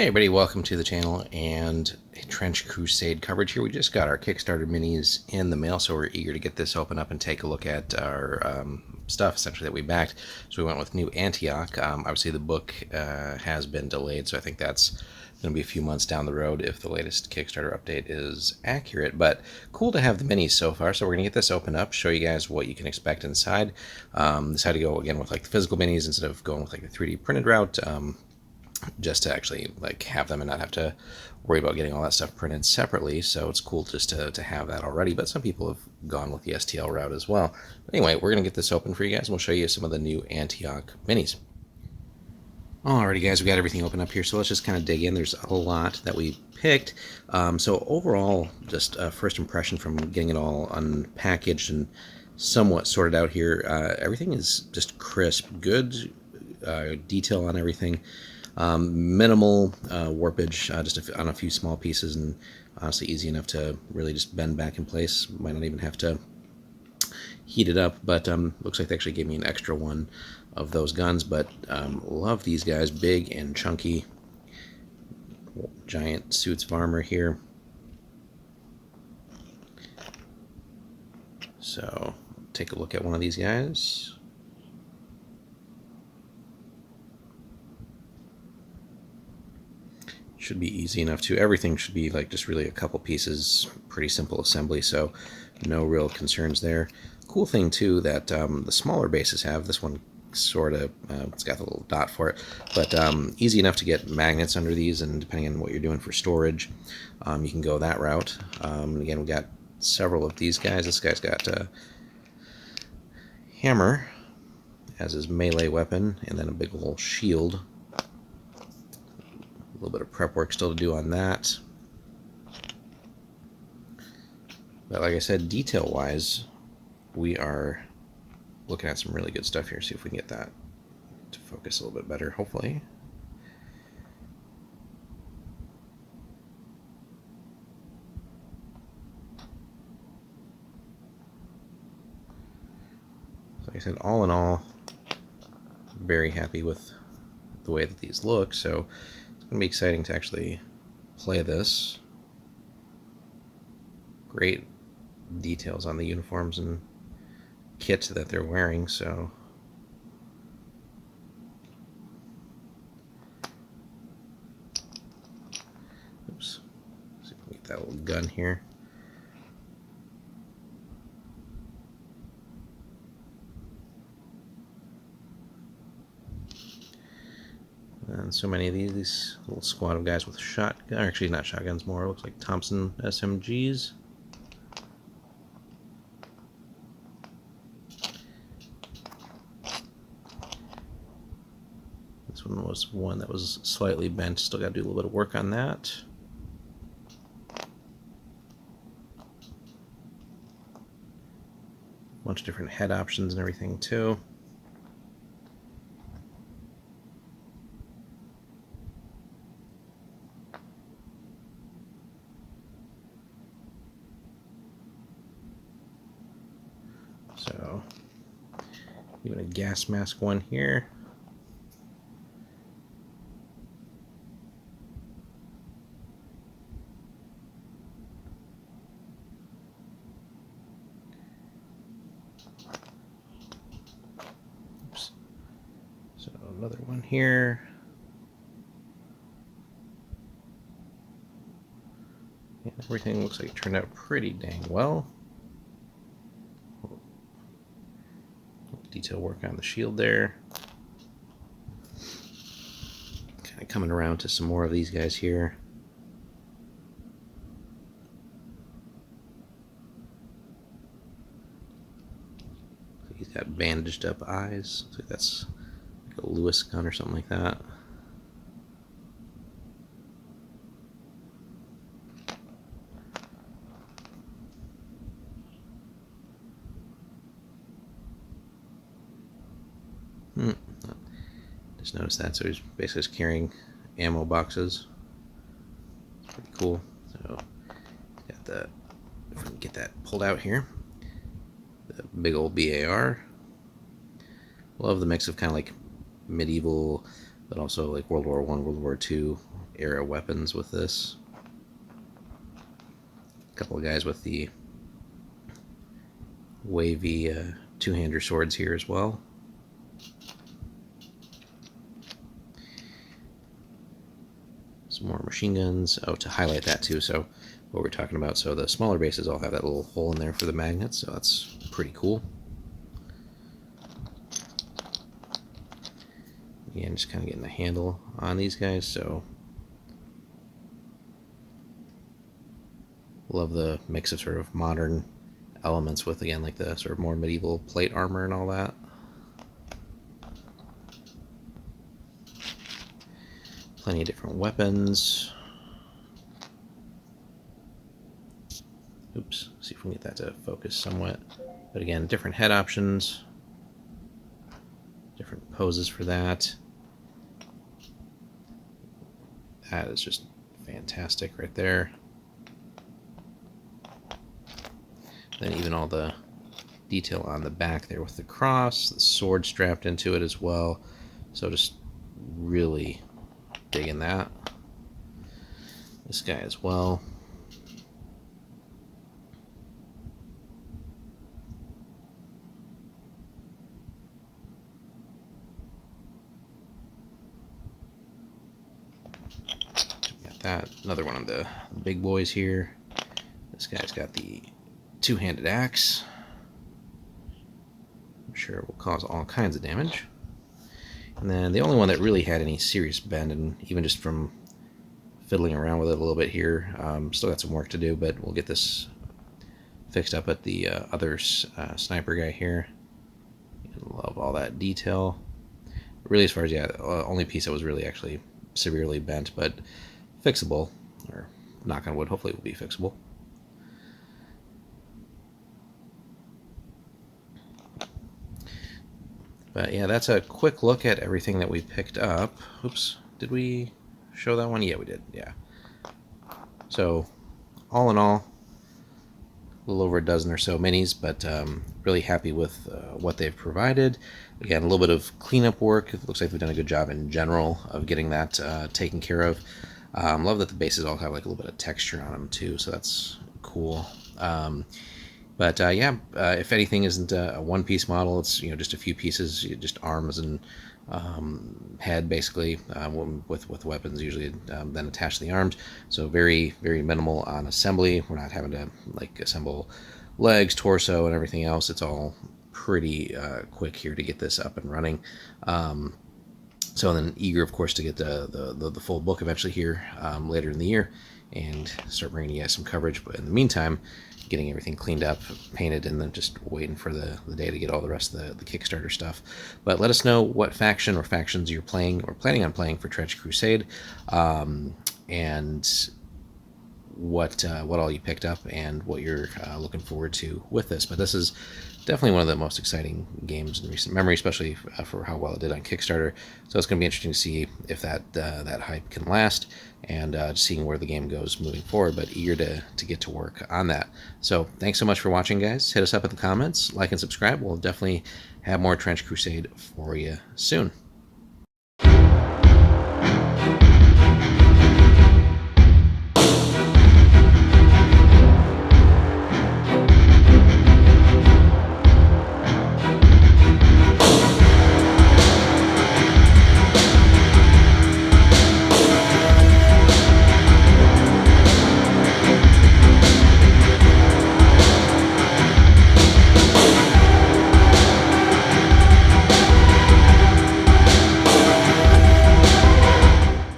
Hey everybody, welcome to the channel and Trench Crusade coverage here. We just got our Kickstarter minis in the mail, so we're eager to get this open up and take a look at our stuff essentially that we backed. So we went with new Antioch. Obviously the book has been delayed, so I think that's going to be a few months down the road if the latest Kickstarter update is accurate, but cool to have the minis so far. So we're going to get this open up, show you guys what you can expect inside. Decided to go again with like the physical minis instead of going with like the 3D printed route. Just to actually like have them and not have to worry about getting all that stuff printed separately. So it's cool just to have that already, but some people have gone with the STL route as well. But anyway, we're going to get this open for you guys and we'll show you some of the new Antioch minis. Alrighty guys, we got everything open up here, so let's just kind of dig in. There's a lot that we picked. So overall, just a first impression from getting it all unpackaged and somewhat sorted out here. Everything is just crisp, good detail on everything. Minimal warpage, just on a few small pieces, and honestly easy enough to really just bend back in place. Might not even have to heat it up, but looks like they actually gave me an extra one of those guns. But love these guys, big and chunky, giant suits of armor here. So take a look at one of these guys. Should be easy enough to. Everything should be like just really a couple pieces, pretty simple assembly, so no real concerns there. Cool thing too that the smaller bases have, this one sort of, it's got a little dot for it, but easy enough to get magnets under these, and depending on what you're doing for storage, you can go that route. Again, we got several of these guys. This guy's got a hammer as his melee weapon, and then a big old shield. A little bit of prep work still to do on that. But like I said, detail-wise, we are looking at some really good stuff here. See if we can get that to focus a little bit better, hopefully. So like I said, all in all, very happy with the way that these look. So it's going to be exciting to actually play this. Great details on the uniforms and kit that they're wearing, so oops. See if we can get that little gun here. And so many of these little squad of guys with shotgun, or actually not shotguns, more looks like Thompson SMGs. This one was one that was slightly bent, still got to do a little bit of work on that. A bunch of different head options and everything too. So, even a gas mask one here. Oops. So another one here. And everything looks like it turned out pretty dang well. Detail work on the shield there. Kind of coming around to some more of these guys here. He's got bandaged up eyes. Looks like that's like a Lewis gun or something like that. Just noticed that, so he's basically just carrying ammo boxes. It's pretty cool. So got the, if we can get that pulled out here, the big old BAR. Love the mix of kind of like medieval, but also like World War I, World War II era weapons with this. A couple of guys with the wavy two-hander swords here as well. Some more machine guns. Oh, to highlight that too, so what we're talking about. So the smaller bases all have that little hole in there for the magnets, so that's pretty cool. Again, just kind of getting a handle on these guys, so love the mix of sort of modern elements with, again, like the sort of more medieval plate armor and all that. Plenty of different weapons. Oops, see if we can get that to focus somewhat. But again, different head options, different poses for that. That is just fantastic right there. Then even all the detail on the back there with the cross, the sword strapped into it as well. So just really digging that. This guy as well. Got that. Another one of the big boys here. This guy's got the two-handed axe. I'm sure it will cause all kinds of damage. And then the only one that really had any serious bend, and even just from fiddling around with it a little bit here, still got some work to do, but we'll get this fixed up at the other sniper guy here. Love all that detail. Really, as far as, yeah, only piece that was really actually severely bent, but fixable, or knock on wood, hopefully it will be fixable. But yeah, that's a quick look at everything that we picked up. Oops, did we show that one? Yeah, we did, yeah. So, all in all, a little over a dozen or so minis, but really happy with what they've provided. Again, a little bit of cleanup work. It looks like they've done a good job in general of getting that taken care of. Love that the bases all have like a little bit of texture on them too, so that's cool. But yeah, if anything isn't a one-piece model, it's, you know, just a few pieces, just arms and head basically, with weapons usually then attached to the arms. So very, very minimal on assembly. We're not having to like assemble legs, torso, and everything else. It's all pretty quick here to get this up and running. So then eager, of course, to get the full book eventually here later in the year and start bringing you guys some coverage. But in the meantime, getting everything cleaned up, painted, and then just waiting for the day to get all the rest of the Kickstarter stuff. But let us know what faction or factions you're playing or planning on playing for Trench Crusade, and what all you picked up and what you're looking forward to with this. But this is definitely one of the most exciting games in recent memory, especially for how well it did on Kickstarter. So it's going to be interesting to see if that hype can last, and seeing where the game goes moving forward, but eager to get to work on that. So thanks so much for watching, guys. Hit us up in the comments, like and subscribe. We'll definitely have more Trench Crusade for you soon.